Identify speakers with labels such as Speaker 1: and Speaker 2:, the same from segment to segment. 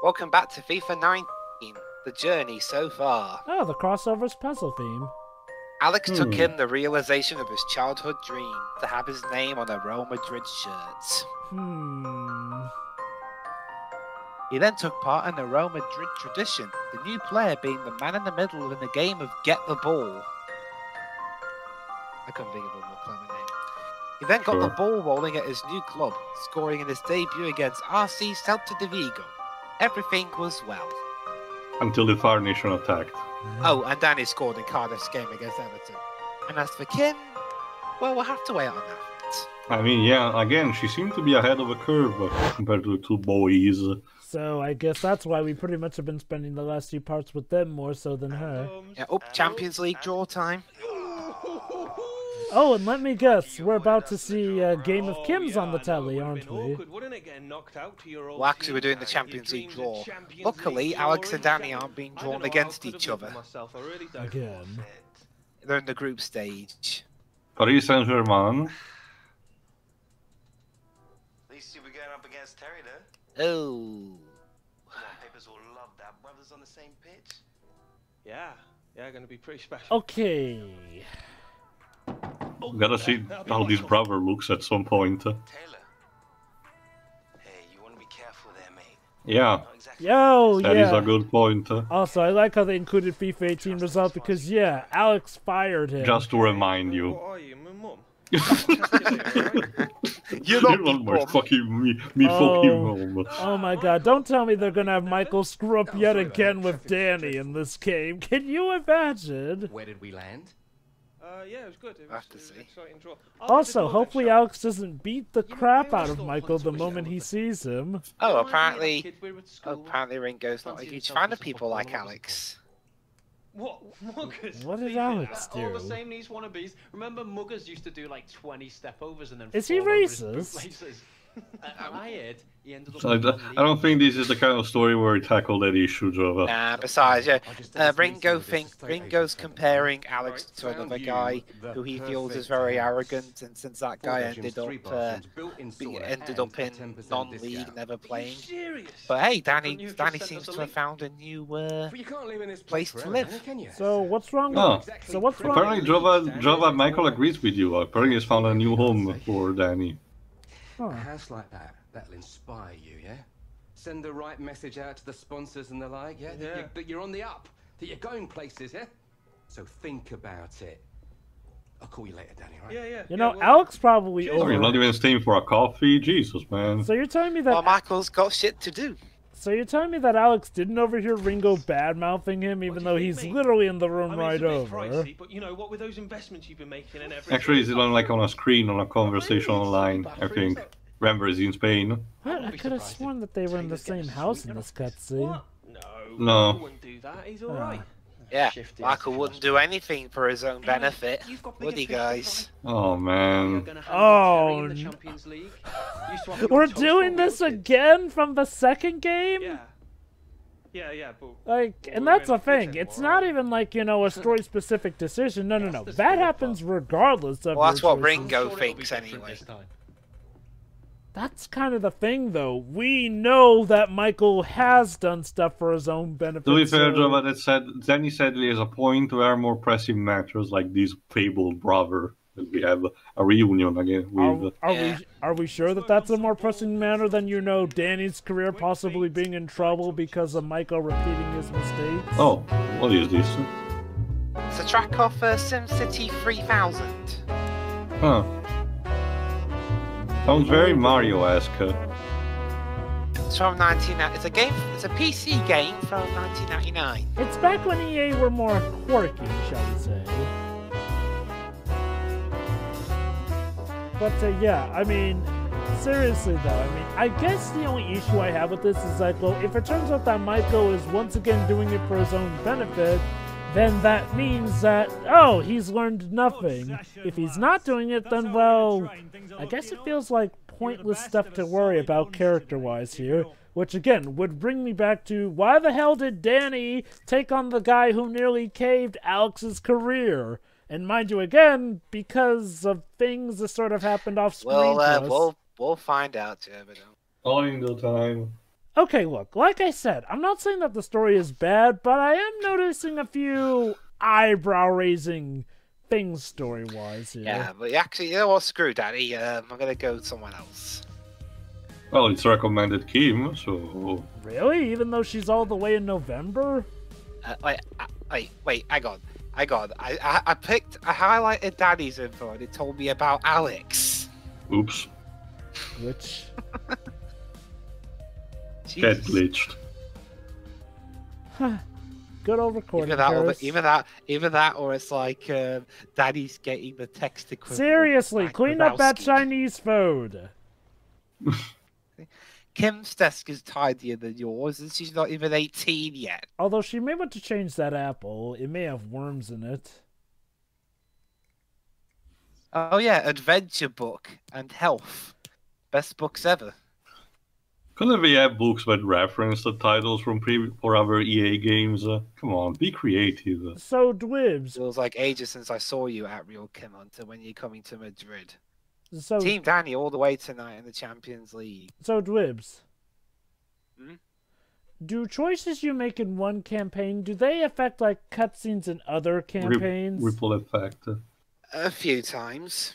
Speaker 1: Welcome back to FIFA 19, the journey so far.
Speaker 2: Oh, the crossover's puzzle theme.
Speaker 1: Alex took him the realization of his childhood dream to have his name on a Real Madrid shirt. He then took part in the Real Madrid tradition, the new player being the man in the middle in the game of Get the Ball. I couldn't think of a more clever name. He then got the ball rolling at his new club, scoring in his debut against RC Celta de Vigo. Everything was well.
Speaker 3: Until the Fire Nation attacked.
Speaker 1: Oh, and Danny scored in Cardiff's game against Everton. And as for Kim, well, we'll have to wait on that.
Speaker 3: I mean, yeah, again, she seemed to be ahead of the curve compared to the two boys.
Speaker 2: So I guess that's why we pretty much have been spending the last few parts with them more so than her.
Speaker 1: Yeah, Champions League draw time.
Speaker 2: Oh, and let me guess, we're about to see a game of Kim's on the telly, aren't we?
Speaker 1: Well, actually, we're doing the Champions League draw. Luckily, Alex and Danny aren't being drawn against each other.
Speaker 2: Again.
Speaker 1: They're in the group stage.
Speaker 3: Paris Saint-Germain.
Speaker 4: At least you were going up against Terry, though.
Speaker 1: Oh.
Speaker 4: Papers will love that. Brothers on the same pitch.
Speaker 5: Yeah, gonna be pretty special.
Speaker 2: Okay.
Speaker 3: Gotta see how this brother looks at some point.
Speaker 4: Taylor. Hey, you want to be careful there, mate.
Speaker 3: Yeah.
Speaker 2: Yo,
Speaker 3: That is a good point.
Speaker 2: Also, I like how they included FIFA 18 result because, yeah, Alex fired him.
Speaker 3: Just to remind you.
Speaker 5: What are you, my mum?
Speaker 1: You're not
Speaker 3: my fucking fucking mom.
Speaker 2: Oh my god, don't tell me they're gonna have Michael screw up yet again with Danny in this game. Can you imagine?
Speaker 6: Where did we land?
Speaker 5: Yeah, it was good. It was an exciting draw.
Speaker 2: Also, hopefully Alex doesn't beat the crap out of Michael the moment he sees him.
Speaker 1: Oh, apparently Ringo's not a huge fan of people like Alex.
Speaker 5: What? Muggers?
Speaker 2: What did Alex do?
Speaker 6: All the same these wannabes. Remember Muggers used to do like 20 stepovers and then
Speaker 2: Is he racist?
Speaker 6: I heard he ended up
Speaker 3: So I don't think this is the kind of story where he tackled that issue, Java.
Speaker 1: Nah, besides, yeah, Ringo's comparing Alex to another guy who he feels is very arrogant, and since that guy ended up in non-league, never playing. But hey, Danny seems to have found a new place to live.
Speaker 2: So what's wrong? So what's wrong?
Speaker 3: Apparently, Java Michael agrees with you. Apparently, he's found a new home for Danny.
Speaker 6: A house like that, that'll inspire you, yeah? Send the right message out to the sponsors and the like, yeah? That you're on the up, that you're going places, yeah? So think about it. I'll call you later, Danny, right?
Speaker 5: Yeah.
Speaker 2: You know, Alex probably over.
Speaker 3: You're not even staying for a coffee? Jesus, man.
Speaker 2: So you're telling me that...
Speaker 1: Well, Michael's got shit to do.
Speaker 2: So you're telling me that Alex didn't overhear Ringo bad-mouthing him, even though he's literally in the room right over?
Speaker 5: Pricey, but you know, what with those investments you've been making and everything...
Speaker 3: Actually, it's on like on a screen, on a conversation online, I think. Remember, he's in Spain.
Speaker 2: What? I could have sworn that they were in the same house in this cutscene.
Speaker 3: No.
Speaker 5: He wouldn't do that. He's alright.
Speaker 1: Yeah, Michael wouldn't do anything for his own benefit, would he, guys?
Speaker 3: Oh, man.
Speaker 2: Oh, we're doing this again from the second game?
Speaker 5: Yeah, but...
Speaker 2: Like, and that's the thing. It's not even like, you know, a story-specific decision. No. That happens regardless of
Speaker 1: Well, that's
Speaker 2: your
Speaker 1: what
Speaker 2: choices.
Speaker 1: Ringo thinks anyway.
Speaker 2: That's kind of the thing, though. We know that Michael has done stuff for his own benefit.
Speaker 3: To be fair, Java, Danny said there's a point where more pressing matters like this fabled brother that we have a reunion again with.
Speaker 2: Are we sure that that's a more pressing matter than, you know, Danny's career possibly being in trouble because of Michael repeating his mistakes?
Speaker 3: Oh, what is this?
Speaker 1: It's a track off SimCity 3000.
Speaker 3: Huh. Sounds very Mario-esque.
Speaker 1: It's from It's a game. It's a PC game from 1999.
Speaker 2: It's back when EA were more quirky, shall we say? But yeah, I mean, seriously though, I mean, I guess the only issue I have with this is like, well, if it turns out that Michael is once again doing it for his own benefit, then that means that, oh, he's learned nothing. If he's not doing it, then, well, I guess it feels like pointless stuff to worry about character-wise here. Which, again, would bring me back to, why the hell did Danny take on the guy who nearly caved Alex's career? And mind you, again, because of things that sort of happened off screen.
Speaker 1: Well, we'll find out, yeah, but
Speaker 3: All in the time.
Speaker 2: Okay, look, like I said, I'm not saying that the story is bad, but I am noticing a few eyebrow-raising things story-wise here.
Speaker 1: Yeah, but actually, you know what? Screw Daddy. I'm gonna go with someone else.
Speaker 3: Well, it's recommended Kim, so...
Speaker 2: Really? Even though she's all the way in November?
Speaker 1: Wait, hang on. I highlighted Daddy's info and it told me about Alex.
Speaker 3: Oops.
Speaker 2: Which?
Speaker 3: Get glitched.
Speaker 2: Good old recording.
Speaker 1: Either that, or it's like Daddy's getting the text equivalent.
Speaker 2: Seriously, clean up that Chinese food.
Speaker 1: Kim's desk is tidier than yours, and she's not even 18 yet.
Speaker 2: Although she may want to change that apple. It may have worms in it.
Speaker 1: Oh yeah, adventure book and health. Best books ever.
Speaker 3: Couldn't we have books that reference the titles from other EA games? Come on, be creative.
Speaker 2: So, Dwibs.
Speaker 1: It was like ages since I saw you at Real Kim Hunter when you're coming to Madrid.
Speaker 2: So,
Speaker 1: Team Danny all the way tonight in the Champions League.
Speaker 2: So, Dwibs.
Speaker 1: Hmm?
Speaker 2: Do choices you make in one campaign, do they affect like cutscenes in other campaigns?
Speaker 3: Ripple effect.
Speaker 1: A few times.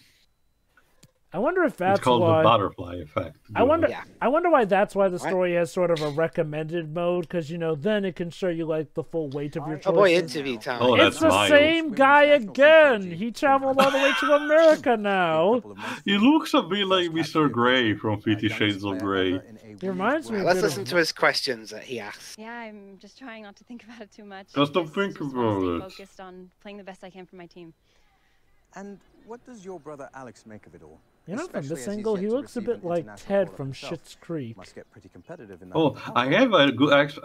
Speaker 2: I wonder if that's
Speaker 3: it's called
Speaker 2: why...
Speaker 3: the butterfly effect.
Speaker 2: I wonder why that's why the story has sort of a recommended mode, because, you know, then it can show you, like, the full weight of your choices.
Speaker 1: Oh boy, interview time.
Speaker 3: Oh,
Speaker 2: it's the same guy again! He traveled all the way to America now!
Speaker 3: He looks a bit like Mr. Grey from 50 Shades of Grey.
Speaker 2: He reminds me a
Speaker 1: Let's
Speaker 2: bit
Speaker 1: listen to his questions that he asked.
Speaker 7: Yeah, I'm just trying not to think about it too much.
Speaker 3: Just don't think about it.
Speaker 7: Focused on playing the best I can for my team.
Speaker 8: And what does your brother Alex make of it all?
Speaker 2: You know, from this angle, he looks a bit like Ted from Schitt's Creek.
Speaker 8: Must get pretty competitive in that.
Speaker 3: Oh, I have a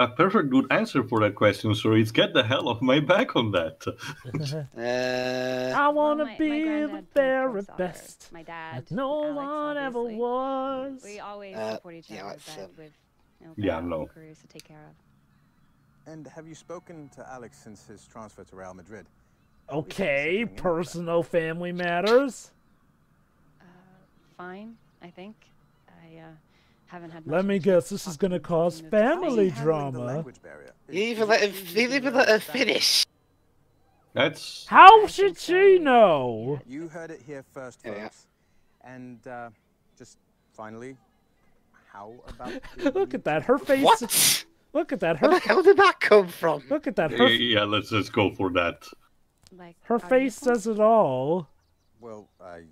Speaker 3: perfect good answer for that question, so it's get the hell off my back on that.
Speaker 2: I wanna be the very best.
Speaker 7: My dad,
Speaker 2: like no one ever was.
Speaker 7: We always support each other, but with careers to take care of.
Speaker 8: And have you spoken to Alex since his transfer to Real Madrid?
Speaker 2: Okay, personal family matters.
Speaker 7: Fine, I think. I haven't had.
Speaker 2: Let me guess, this is gonna cause family drama.
Speaker 1: You even let her finish.
Speaker 3: That's.
Speaker 2: How should she know?
Speaker 8: You heard it here first, folks. And just finally, how about?
Speaker 2: Look at that, her face.
Speaker 1: What?
Speaker 2: Look at that,
Speaker 1: Where the hell did that come from?
Speaker 2: Look at that.
Speaker 3: Yeah, let's just go for that.
Speaker 7: Like,
Speaker 2: her face says it all.
Speaker 8: Well, I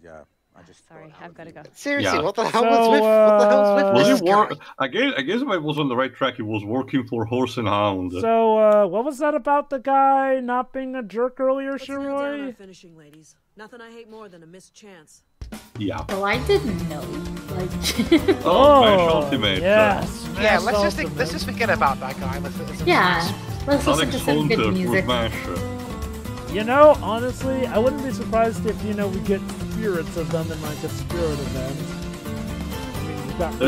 Speaker 8: just.
Speaker 7: Sorry, I've got to go.
Speaker 1: Seriously, what the hell was with this guy?
Speaker 3: I guess if I was on the right track, he was working for Horse and Hound.
Speaker 2: So, what was that about the guy not being a jerk earlier, Shiroi?
Speaker 9: Finishing, ladies. Nothing I hate more than a missed chance.
Speaker 3: Yeah.
Speaker 10: Oh, I didn't know. Like.
Speaker 3: Smash Ultimate.
Speaker 2: Yes.
Speaker 1: Yeah, let's just forget about that guy. Let's listen
Speaker 10: to some good music.
Speaker 2: You know, honestly, I wouldn't be surprised if, you know, we get spirits of them in, like, a spirit event. I mean, we've got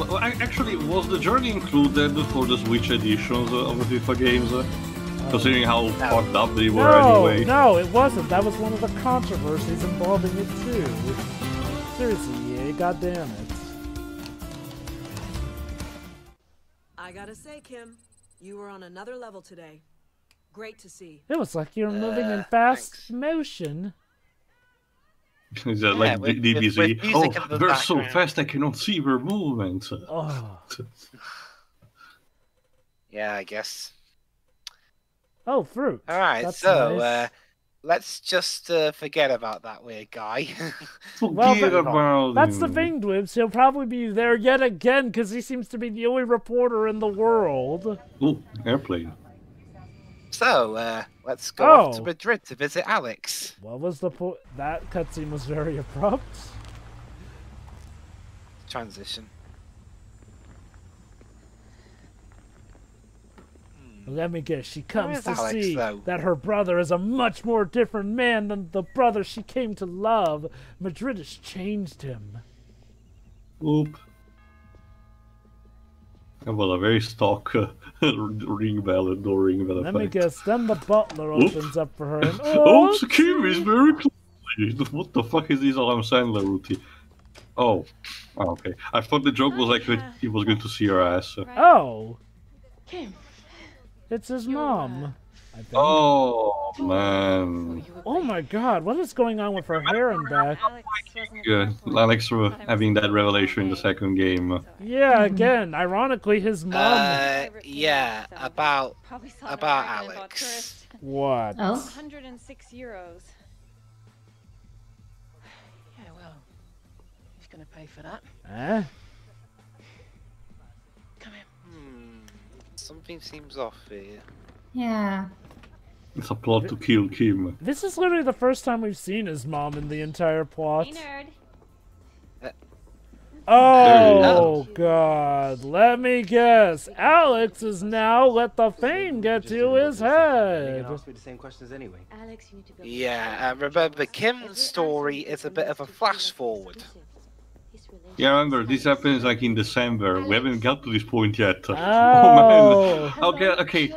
Speaker 3: well, actually, was the journey included for the Switch editions of the FIFA games? Considering how fucked up they were anyway.
Speaker 2: No, it wasn't. That was one of the controversies involving it, too. Seriously, EA, goddamn it.
Speaker 9: I gotta say, Kim, you were on another level today. Great to see.
Speaker 2: It was like you're moving in fast motion.
Speaker 3: Is that like DBZ? Oh, they're so fast I cannot see their movements.
Speaker 2: Oh.
Speaker 1: Yeah, I guess.
Speaker 2: Oh, fruit.
Speaker 1: Alright,
Speaker 2: that's
Speaker 1: so
Speaker 2: nice.
Speaker 1: let's just forget about that weird guy.
Speaker 3: Forget about
Speaker 2: that's
Speaker 3: him.
Speaker 2: the thing, Dwibs. He'll probably be there yet again because he seems to be the only reporter in the world.
Speaker 3: Oh, airplane.
Speaker 1: So, let's go off to Madrid to visit Alex.
Speaker 2: What was the point? That cutscene was very abrupt.
Speaker 1: Transition.
Speaker 2: Let me guess, she comes to
Speaker 1: Alex,
Speaker 2: see
Speaker 1: though?
Speaker 2: that her brother is a much more different man than the brother she came to love. Madrid has changed him.
Speaker 3: Oop. Well, a very stock ring bell and door ring bell
Speaker 2: Let me
Speaker 3: effect.
Speaker 2: guess, then the butler opens up for her and
Speaker 3: Oops, Kim is very close. What the fuck is this Adam Sandler routine? Oh. Oh, okay. I thought the joke was like that he was going to see her ass.
Speaker 2: Oh,
Speaker 10: Kim.
Speaker 2: it's his mom. I think.
Speaker 3: Oh man.
Speaker 2: Oh my God, what is going on with her hair and back?
Speaker 3: Good. Alex having that revelation in the second game.
Speaker 2: Yeah, again, ironically, his mom.
Speaker 1: Yeah, about Alex.
Speaker 2: What?
Speaker 10: Oh.
Speaker 7: 106 euros.
Speaker 11: Yeah, well, who's gonna pay for that?
Speaker 2: Eh?
Speaker 11: Come here.
Speaker 1: Something seems off here.
Speaker 10: Yeah.
Speaker 3: It's a plot to kill Kim.
Speaker 2: This is literally the first time we've seen his mom in the entire plot.
Speaker 7: Hey, nerd.
Speaker 2: Oh God! Let me guess. Alex is now let the fame get to his head.
Speaker 6: Ask me the same questions anyway.
Speaker 7: Alex, you need to build
Speaker 1: Yeah, remember Kim's story is a bit of a flash forward.
Speaker 3: Yeah, remember, this happens like in December. We haven't got to this point yet.
Speaker 2: Oh.
Speaker 3: Man. Okay.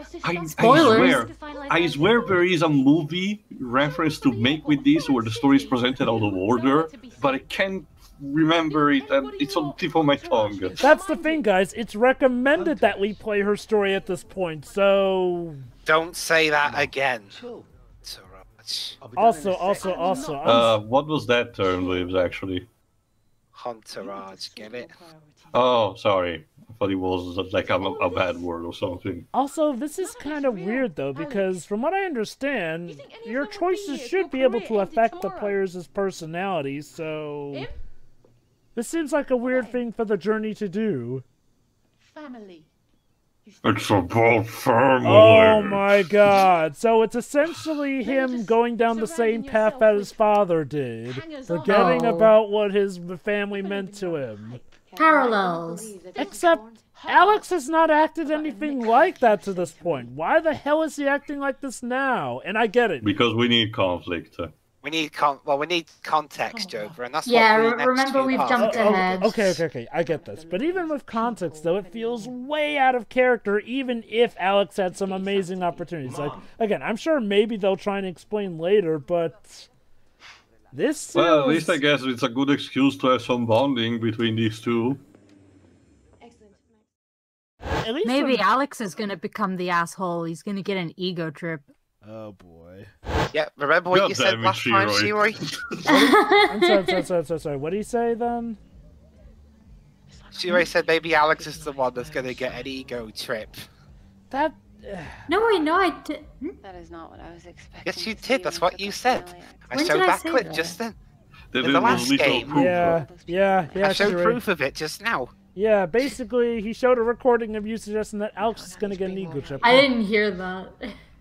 Speaker 10: Spoilers.
Speaker 3: I swear there is a movie reference to make with this where the story is presented out of order, but I can't remember it and it's on the tip of my tongue.
Speaker 2: That's the thing, guys. It's recommended that we play her story at this point, so...
Speaker 1: Don't say that again.
Speaker 2: Also.
Speaker 3: What was that term, Dwibs, actually?
Speaker 1: Entourage, get it?
Speaker 3: Oh, sorry. I thought it was like a bad word or something.
Speaker 2: Also, this is kind of weird, though, because from what I understand, your choices should be able to affect the players' personalities, so... This seems like a weird thing for the journey to do.
Speaker 11: Family.
Speaker 3: It's about family.
Speaker 2: Oh my God. So it's essentially him going down the same path that his father did, forgetting about what his family meant to him.
Speaker 10: Parallels.
Speaker 2: Except Alex has not acted anything like that to this point. Why the hell is he acting like this now? And I get it.
Speaker 3: Because we need conflict.
Speaker 1: We need context, Joker, and that's
Speaker 10: Yeah,
Speaker 1: what the
Speaker 10: remember we've jumped ahead.
Speaker 2: Okay, I get this. But even with context, though, it feels way out of character, even if Alex had some amazing opportunities. Like, again, I'm sure maybe they'll try and explain later, but this feels...
Speaker 3: Well, at least I guess it's a good excuse to have some bonding between these two.
Speaker 2: At least
Speaker 12: maybe Alex is gonna become the asshole. He's gonna get an ego trip.
Speaker 2: Oh boy.
Speaker 1: Yeah, remember what you said last time, Shiroi?
Speaker 2: I'm sorry. What did he say then?
Speaker 1: Shiroi said maybe Alex is the one that's gonna get an ego trip.
Speaker 2: That...
Speaker 10: No, wait, no, I did.
Speaker 7: That is not what I was expecting.
Speaker 1: Yes, you did. That's what you said. I
Speaker 10: When
Speaker 1: showed
Speaker 10: did I
Speaker 1: that
Speaker 10: say
Speaker 1: clip
Speaker 10: that?
Speaker 1: just then.
Speaker 3: There
Speaker 1: In the
Speaker 3: was
Speaker 1: last
Speaker 3: little
Speaker 1: game.
Speaker 3: proof.
Speaker 2: Yeah,
Speaker 1: I showed
Speaker 2: Shiroi.
Speaker 1: proof of it just now.
Speaker 2: Yeah, basically, he showed a recording of you suggesting that Alex is gonna get an ego trip.
Speaker 10: I didn't hear that.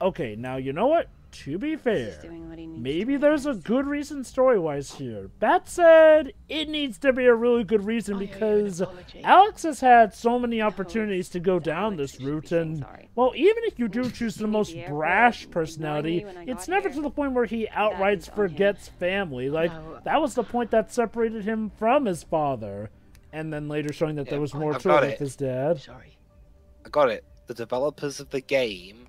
Speaker 2: Okay, now you know what? To be fair, maybe there's a good reason story-wise here. That said, it needs to be a really good reason because Alex has had so many opportunities to go down this route, and, well, even if you do choose the most brash personality, it's never to the point where he outright forgets family. Like, that was the point that separated him from his father, and then later showing that there was more to it with his dad.
Speaker 1: I got it. The developers of the game...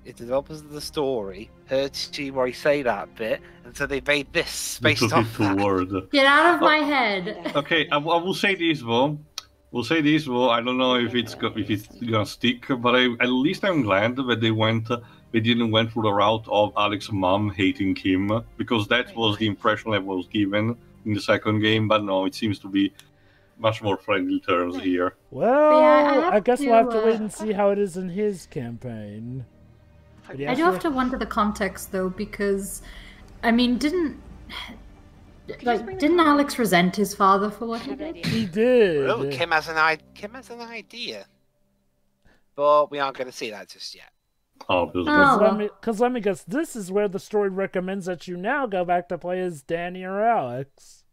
Speaker 1: the developers of the story heard Shiroi say that bit, and so they made this based off that.
Speaker 10: Get out of my head.
Speaker 3: Okay, I will say this though. I don't know if it's gonna stick, but at least I'm glad that they didn't went through the route of Alex's mom hating Kim, because that was the impression that was given in the second game. But no, it seems to be much more friendly terms here.
Speaker 2: Well,
Speaker 10: Yeah,
Speaker 2: I guess we'll have to wait and see how it is in his campaign.
Speaker 10: I do have to wonder the context though, because, I mean, didn't Alex resent his father for what he did?
Speaker 2: He did.
Speaker 1: Oh, Kim has an idea, but we aren't going to see that just yet.
Speaker 2: Because let me guess, this is where the story recommends that you now go back to play as Danny or Alex.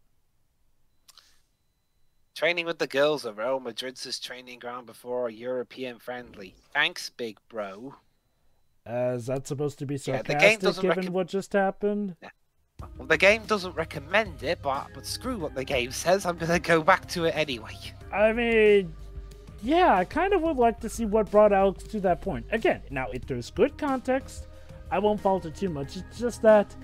Speaker 1: Training with the girls at Real Madrid's training ground before a European friendly. Thanks, big bro.
Speaker 2: Is that supposed to be
Speaker 1: Yeah,
Speaker 2: sarcastic given what just happened?
Speaker 1: Yeah. Well, the game doesn't recommend it, but screw what the game says. I'm going to go back to it anyway.
Speaker 2: I mean, yeah, I kind of would like to see what brought Alex to that point. Again, now, if there's good context, I won't fault it too much. It's just that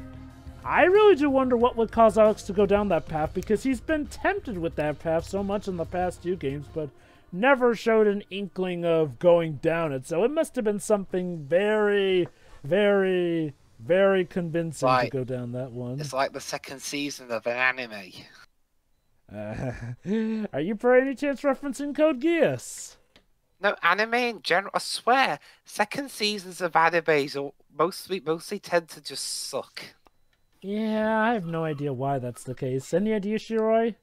Speaker 2: I really do wonder what would cause Alex to go down that path, because he's been tempted with that path so much in the past few games, but never showed an inkling of going down it. So it must have been something very, very, very convincing to go down that one.
Speaker 1: It's like the second season of an anime.
Speaker 2: Are you by any chance referencing Code Geass?
Speaker 1: No, anime in general, I swear, second seasons of animes mostly tend to just suck.
Speaker 2: Yeah, I have no idea why that's the case. Any idea, Shiroi?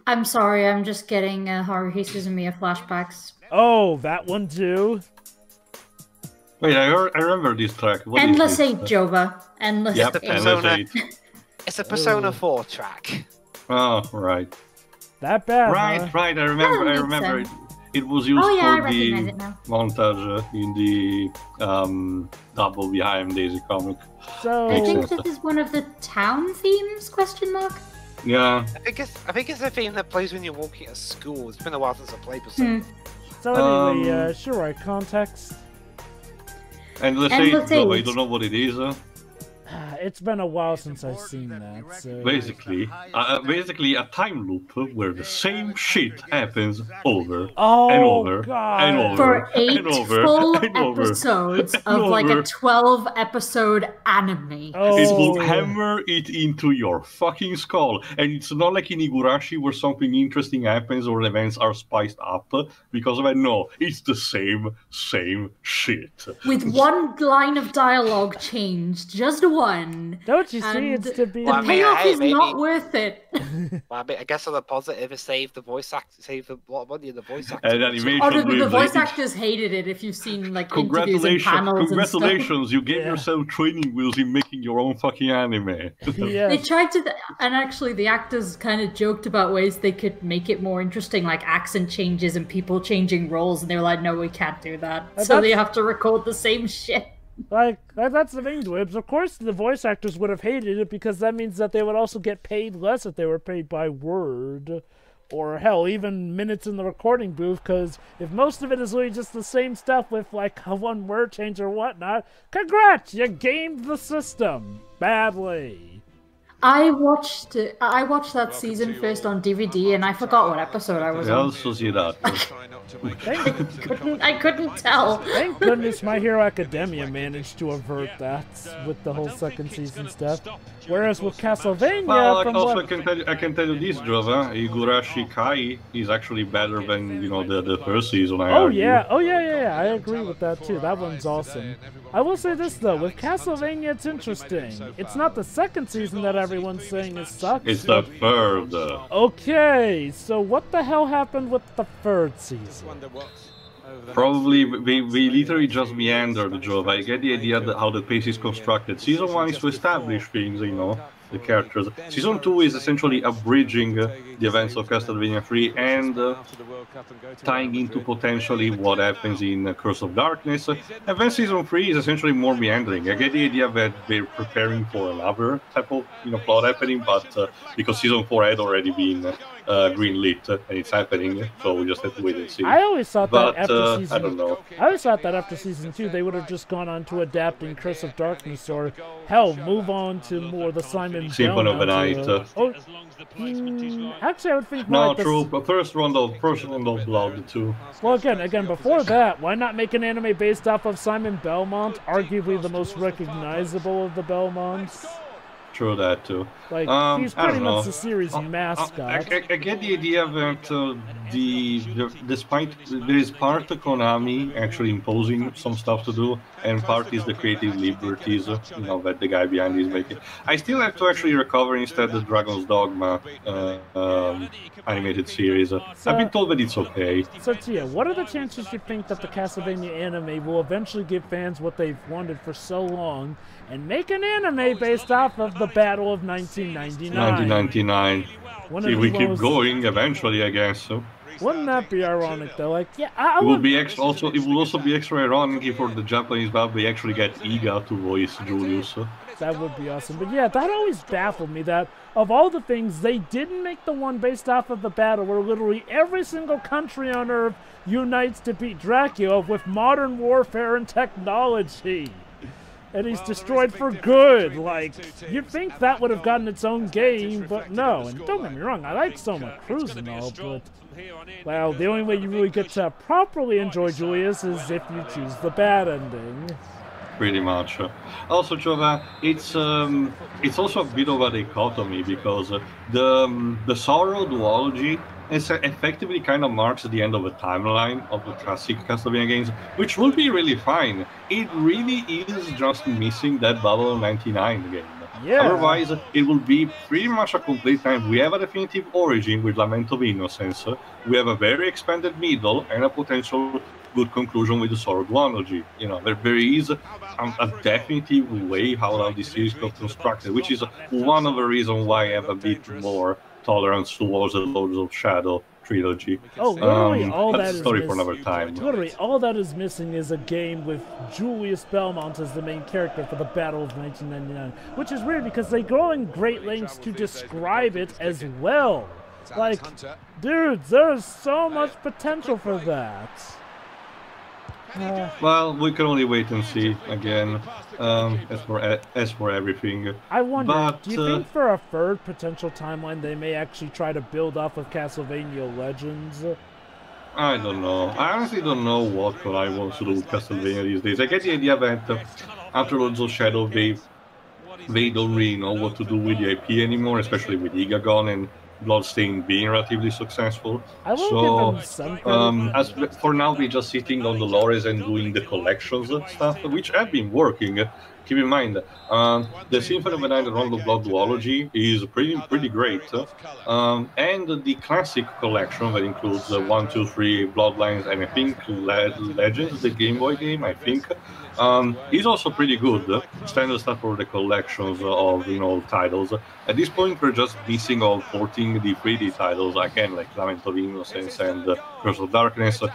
Speaker 10: I'm sorry, I'm just getting Haruhi Suzumiya flashbacks.
Speaker 2: Oh, that one too?
Speaker 3: Wait, I remember this track. What
Speaker 10: Endless 8, Jova. Endless 8.
Speaker 3: Endless 8.
Speaker 1: It's a Persona 4 track.
Speaker 3: Oh, right.
Speaker 2: That bad,
Speaker 3: Right,
Speaker 2: huh?
Speaker 3: right. I remember it was used for the montage in the double behind Daisy comic.
Speaker 2: So
Speaker 10: I think this is one of the town themes, question mark?
Speaker 3: Yeah.
Speaker 1: I think it's a theme that plays when you're walking at school. It's been a while since I played Persona.
Speaker 2: So anyway, Shiroi, context.
Speaker 3: Endless 8, though, I don't know what it is.
Speaker 2: It's been a while since I've seen that. So...
Speaker 3: Basically a time loop where the same shit happens over and over and over
Speaker 10: for 8
Speaker 3: and over
Speaker 10: full
Speaker 3: and over
Speaker 10: episodes
Speaker 3: and
Speaker 10: of like
Speaker 3: over.
Speaker 10: a 12-episode anime.
Speaker 3: It will hammer it into your fucking skull, and it's not like in Higurashi where something interesting happens or events are spiced up because of it. No, it's the same shit.
Speaker 10: With one line of dialogue changed, just one.
Speaker 2: Don't you see? It's to be.
Speaker 10: The payoff is not worth it.
Speaker 1: Well, I guess on the positive, it saved the lot of money in the voice actor.
Speaker 3: And animation.
Speaker 10: The voice actors hated it. If you've seen like interviews and panels
Speaker 3: congratulations!
Speaker 10: And stuff.
Speaker 3: You gave yourself training wheels in making your own fucking anime.
Speaker 10: They tried to, and actually the actors kind of joked about ways they could make it more interesting, like accent changes and people changing roles, and they were like, "No, we can't do that." So they have to record the same shit.
Speaker 2: Like, that's the thing, Dwibs. Of course the voice actors would have hated it, because that means that they would also get paid less if they were paid by word. Or, hell, even minutes in the recording booth, because if most of it is really just the same stuff with, like, a one word change or whatnot, congrats! You gamed the system. Badly.
Speaker 10: I watched that season first on DVD, and I forgot what episode I was on. I couldn't tell.
Speaker 2: Thank goodness My Hero Academia managed to avert that with the whole second season stuff. Whereas with Castlevania,
Speaker 3: well, I can tell you this, Jova. Higurashi Kai is actually better than the first season.
Speaker 2: Oh yeah, I agree with that too. That one's awesome. I will say this though, with Castlevania, it's interesting. It's not the second season that everyone's saying is sucks.
Speaker 3: It's the third.
Speaker 2: Okay, so what the hell happened with the third season?
Speaker 3: Probably we literally just meandered, Jova. I get the idea how the pace is constructed. Season 1 is to establish things, the characters. Season 2 is essentially abridging the events of Castlevania 3 and tying into potentially what happens in Curse of Darkness. And then Season 3 is essentially more meandering. I get the idea that they're preparing for another type of plot happening, but because Season 4 had already been greenlit and it's happening, so we just have to wait and see.
Speaker 2: I always thought that after season,
Speaker 3: I don't know.
Speaker 2: I always thought that after season 2 they would have just gone on to adapting Curse of Darkness, or hell, move on to more the Simon
Speaker 3: Symphony of the Night.
Speaker 2: Actually, I would think
Speaker 3: no,
Speaker 2: like
Speaker 3: true. But first round of Blood too.
Speaker 2: Well, again, before that, why not make an anime based off of Simon Belmont, arguably the most recognizable of the Belmonts?
Speaker 3: True that too.
Speaker 2: Like, he's pretty much the series mascot.
Speaker 3: I get the idea that despite there is part of Konami actually imposing some stuff to do, and part is the creative liberties that the guy behind is making. I still have to actually recover instead the Dragon's Dogma animated series. I've been told that it's okay.
Speaker 2: So Tia, what are the chances you think that the Castlevania anime will eventually give fans what they've wanted for so long, and make an anime based off of the Battle of 1999?
Speaker 3: 1999. If we keep going, eventually, I guess. So.
Speaker 2: Wouldn't that be ironic, though? Like, yeah,
Speaker 3: it will be it will also be extra ironic if for the Japanese dub they actually get Iga to voice Julius.
Speaker 2: That would be awesome. But yeah, that always baffled me that of all the things, they didn't make the one based off of the battle where literally every single country on Earth unites to beat Dracula with modern warfare and technology. and he's destroyed for good. Like, you'd think that would have gotten its own game, but no. And don't get me wrong, I like Soma Cruz and all, but, well, the only way you really get to properly enjoy Julius is if you choose the bad ending.
Speaker 3: Pretty much. Also, Jova, it's also a bit of a dichotomy because the Sorrow duology effectively kind of marks the end of a timeline of the classic Castlevania games, which would be really fine. It really is just missing that Babylon 99 game. Yeah. Otherwise, it will be pretty much a complete time. We have a definitive origin with Lament of Innocence. We have a very expanded middle and a potential good conclusion with the Sorrow duology. You know, there is a definitive way how this series got constructed, which is one of the reasons why I have a bit more tolerance towards the Lords of Shadow trilogy.
Speaker 2: Oh, literally all that
Speaker 3: that's a story for another time.
Speaker 2: Literally all that is missing is a game with Julius Belmont as the main character for the Battle of 1999, which is weird because they go in great lengths to describe it as well. Like, dudes, there's so much potential for that.
Speaker 3: Well, we can only wait and see again. As for everything.
Speaker 2: I wonder, do you think for a third potential timeline they may actually try to build off of Castlevania Legends?
Speaker 3: I don't know. I honestly don't know what Konami wants to do with Castlevania these days. I get the idea that after Lords of Shadow they don't really know what to do with the IP anymore, especially with Iga gone and Bloodstained being relatively successful. So, as for now, we're just sitting on the laurels and doing the collections stuff, which have been working. Keep in mind, the Symphony of the Night and Round of Blood duology is pretty great, and the classic collection that includes 1, 2, 3 Bloodlines and I think Legends, the Game Boy game, I think, is also pretty good. Standard stuff for the collections of titles. At this point, we're just missing all porting the 3D titles again, like Lament of Innocence and Curse of Darkness, the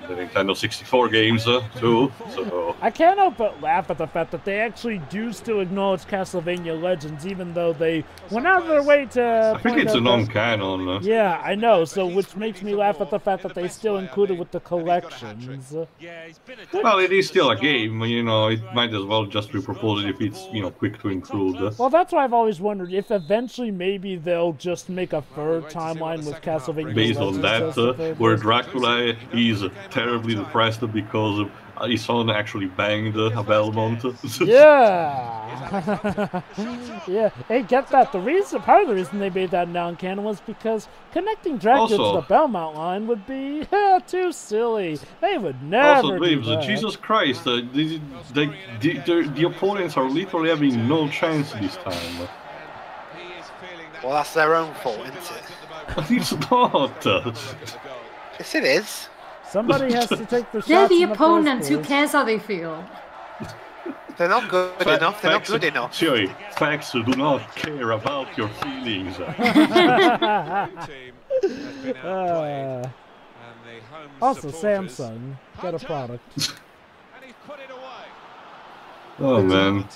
Speaker 3: Nintendo 64 games too. So
Speaker 2: I can't help but laugh at the fact that they actually do still acknowledge Castlevania Legends, even though they went out of their way to.
Speaker 3: I think it's a non-canon.
Speaker 2: Yeah, I know. So, which makes me laugh at the fact that they still include it with the collections.
Speaker 3: Well, it is still a game. You know, it might as well just be proposed if it's quick to include.
Speaker 2: Well, that's why I've always wondered if eventually maybe they'll just make a third timeline with Castlevania
Speaker 3: based
Speaker 2: Legends
Speaker 3: on that, where Dracula is terribly depressed because his son actually banged a Belmont.
Speaker 2: Yeah! Yeah, hey, get that. Part of the reason they made that non-canon was because connecting Dracula to the Belmont line would be too silly. They would never do that.
Speaker 3: Jesus Christ, the opponents are literally having no chance this time.
Speaker 1: Well, that's their own fault, isn't it?
Speaker 3: It's not.
Speaker 1: Yes, it is.
Speaker 2: Somebody has to take the shots.
Speaker 10: They're the opponents. Who cares how they feel?
Speaker 1: They're not good enough. They're not good enough.
Speaker 3: Joey, facts do not care about your feelings.
Speaker 2: Also, Samsung got a product.
Speaker 3: Oh man.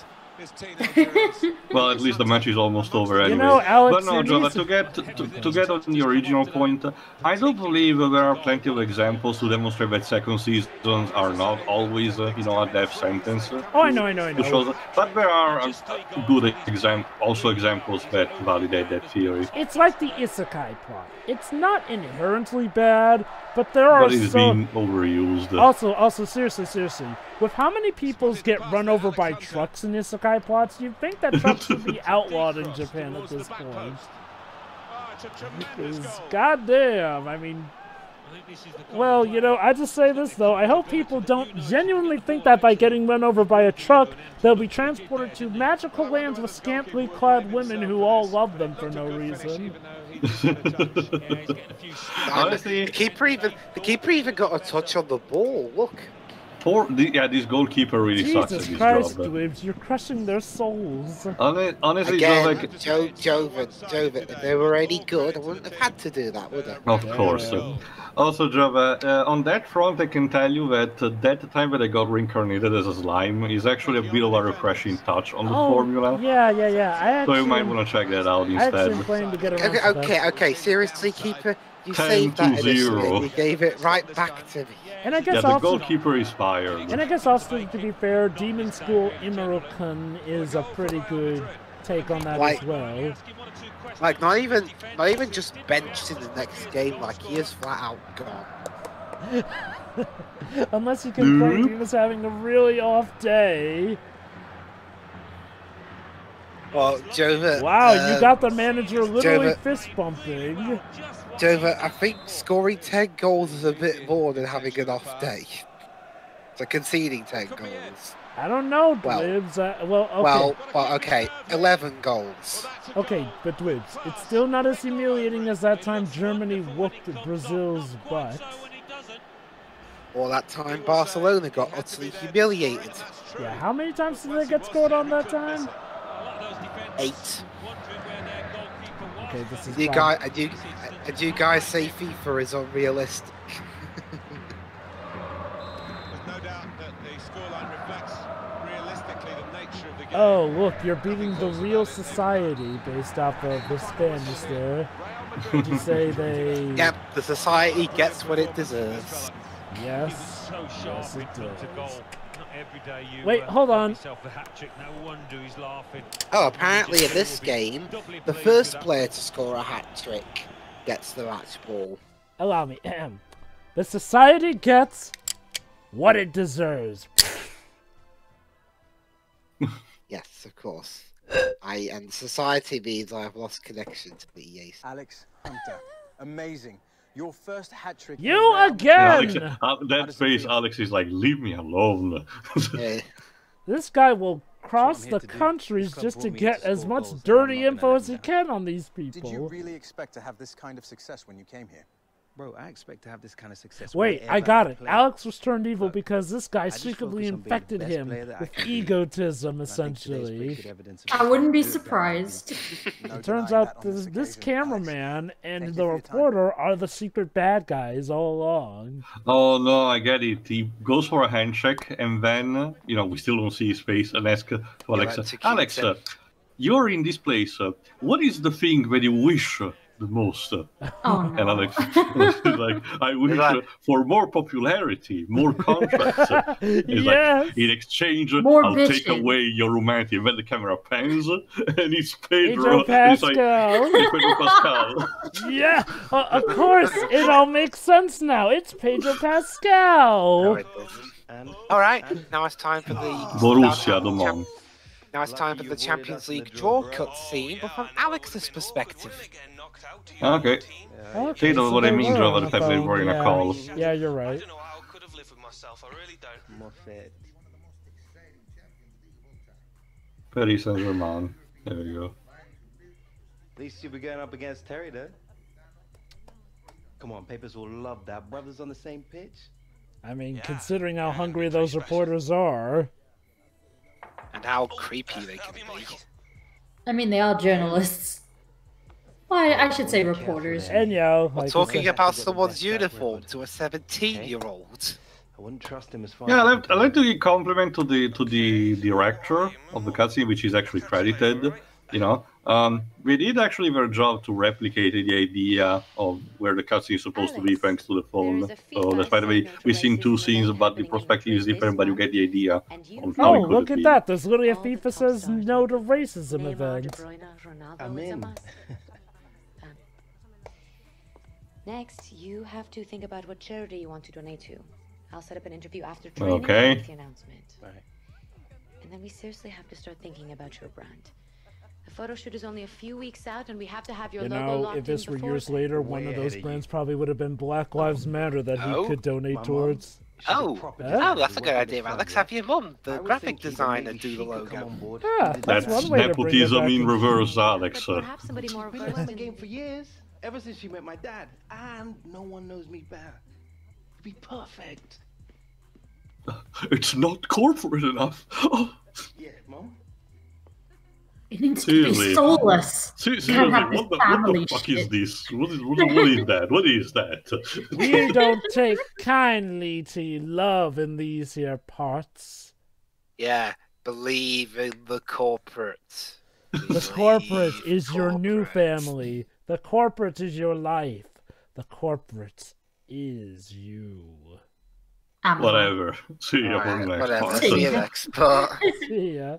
Speaker 3: Well, at least the match is almost over anyway.
Speaker 2: You know, Alex,
Speaker 3: but no, Jonah, to get on the original point, I do believe there are plenty of examples to demonstrate that second seasons are not always, a death sentence.
Speaker 2: Oh, I know.
Speaker 3: But there are good examples that validate that theory.
Speaker 2: It's like the isekai plot. It's not inherently bad, but there are
Speaker 3: But it's being overused.
Speaker 2: Also, seriously, with how many people get run over by trucks in isekai plots, you'd think that trucks would be outlawed in Japan at this point. Because, goddamn, I mean... Well, I just say this, though. I hope people don't genuinely think that by getting run over by a truck, they'll be transported to magical lands with scantily clad women who all love them for no reason.
Speaker 1: Honestly, the keeper even got a touch on the ball. Look.
Speaker 3: This goalkeeper really sucks at his
Speaker 2: Christ,
Speaker 3: job.
Speaker 2: Dwibs, you're crushing their souls.
Speaker 3: Honestly,
Speaker 1: again, Joven, if they were any good, I wouldn't have had to do that, would I?
Speaker 3: Of course. Also, Java, on that front, I can tell you that that time that I got reincarnated as a slime is actually a bit of a refreshing touch on the formula.
Speaker 2: Yeah.
Speaker 3: So you might want to check that out instead.
Speaker 2: I actually planned to get around to that.
Speaker 1: Okay, seriously, Keeper, You saved that initially. You gave it right back to me.
Speaker 2: And I guess
Speaker 3: the
Speaker 2: also,
Speaker 3: goalkeeper is fired.
Speaker 2: And I guess also, to be fair, Demon School Imarukun is a pretty good take on that as well.
Speaker 1: Like, not even just benched in the next game. Like, he is flat out gone.
Speaker 2: Unless you can claim he was having a really off day.
Speaker 1: Well, Jova...
Speaker 2: Wow, you got the manager literally fist bumping.
Speaker 1: Jova, I think scoring 10 goals is a bit more than having an off day. So conceding 10 goals.
Speaker 2: I don't know, Dwibs.
Speaker 1: Well, okay, 11 goals.
Speaker 2: Okay, but Dwibs, it's still not as humiliating as that time Germany whooped Brazil's butt.
Speaker 1: Or that time Barcelona got utterly humiliated.
Speaker 2: Yeah, how many times did they get scored on that time?
Speaker 1: 8.
Speaker 2: Okay, this is
Speaker 1: do you guys say FIFA is unrealistic?
Speaker 2: Oh, look, you're beating the real society based off of the Spanish there. Did you say they...
Speaker 1: Yep, the society gets what it deserves.
Speaker 2: Yes. Yes, it does. Wait, hold on.
Speaker 1: Oh, apparently in this game, the first player to score a hat-trick gets the match ball.
Speaker 2: Allow me. The society gets what it deserves.
Speaker 1: Yes, of course. And society means I have lost connection to the EA.
Speaker 8: Alex Hunter, amazing. Your first hat trick.
Speaker 2: You again!
Speaker 3: That face, Alex is like, leave me alone.
Speaker 2: This guy will cross the countries just to get as much dirty info as he can on these people.
Speaker 8: Did you really expect to have this kind of success when you came here?
Speaker 13: Bro, I expect to have this kind of success.
Speaker 2: Wait, I got it. Alex was turned evil because this guy secretly infected him with egotism, essentially.
Speaker 10: I wouldn't be surprised.
Speaker 2: It turns out this cameraman and the reporter are the secret bad guys all along.
Speaker 3: Oh, no, I get it. He goes for a handshake, and then, we still don't see his face, and ask to Alexa, Alex, you're in this place. What is the thing that you wish the most? And Alex is like, I wish for more popularity, more contracts. He's like, in exchange, I'll take away your humanity. And then the camera pans, and it's Pedro
Speaker 2: Pascal.
Speaker 3: It's like, Pedro Pascal.
Speaker 2: Yeah, of course, it all makes sense now. It's Pedro Pascal.
Speaker 1: No, it doesn't. All right, now it's time for the
Speaker 3: Borussia Dortmund.
Speaker 1: Now it's time for the Champions League draw cutscene, but from Alex's perspective.
Speaker 3: Okay. See what I mean, Joe, the fact that we're in a call.
Speaker 2: Yeah, you're right.
Speaker 4: I don't know how I could have lived with myself. I really don't.
Speaker 13: More fit.
Speaker 3: Paris Saint-Germain. There we go.
Speaker 13: At least you'll be going up against Terry, though. Come on, Papers will love that. Brothers on the same pitch.
Speaker 2: I mean, considering how hungry those reporters are.
Speaker 1: And how creepy they can be.
Speaker 10: I mean, they are journalists. Well, I should say reporters.
Speaker 2: And
Speaker 1: we're talking about someone's uniform to a 17-year-old.
Speaker 13: I wouldn't trust him as far.
Speaker 3: Yeah, I'd like to give compliment to the director of the cutscene, which is actually credited. We did actually their job to replicate the idea of where the cutscene is supposed to be, thanks to the phone. So that's why we've seen 2 scenes, but the perspective is different, but you get the idea.
Speaker 2: Oh, look at that! There's literally a FIFA says no to racism event.
Speaker 13: I'm in.
Speaker 7: Next, you have to think about what charity you want to donate to. I'll set up an interview after training and make the announcement.
Speaker 13: Right.
Speaker 7: And then we seriously have to start thinking about your brand. The photo shoot is only a few weeks out, and we have to have your logo locked in.
Speaker 2: If this were years later, one of those brands probably would have been Black Lives Matter that he could donate towards.
Speaker 1: Oh, that's a good idea, Alex. Have your mum, the graphic designer, do the logo.
Speaker 2: Yeah, that's one way to bring it
Speaker 3: nepotism
Speaker 2: back
Speaker 3: in reverse, Alex.
Speaker 7: Perhaps somebody more
Speaker 13: We've been in the game for years. Ever since she met my dad. And no one knows me better. It'd be perfect.
Speaker 3: It's not corporate enough. Oh.
Speaker 13: Yeah, Mom?
Speaker 10: It needs to be soulless.
Speaker 3: Seriously, what the fuck is this? What is that? What is that?
Speaker 2: We don't take kindly to love in these here parts.
Speaker 1: Yeah, believe in the corporate.
Speaker 2: The corporate is your new family. The corporate is your life. The corporate is you.
Speaker 3: Whatever. See ya for the next part.
Speaker 1: See you next part.
Speaker 2: See ya.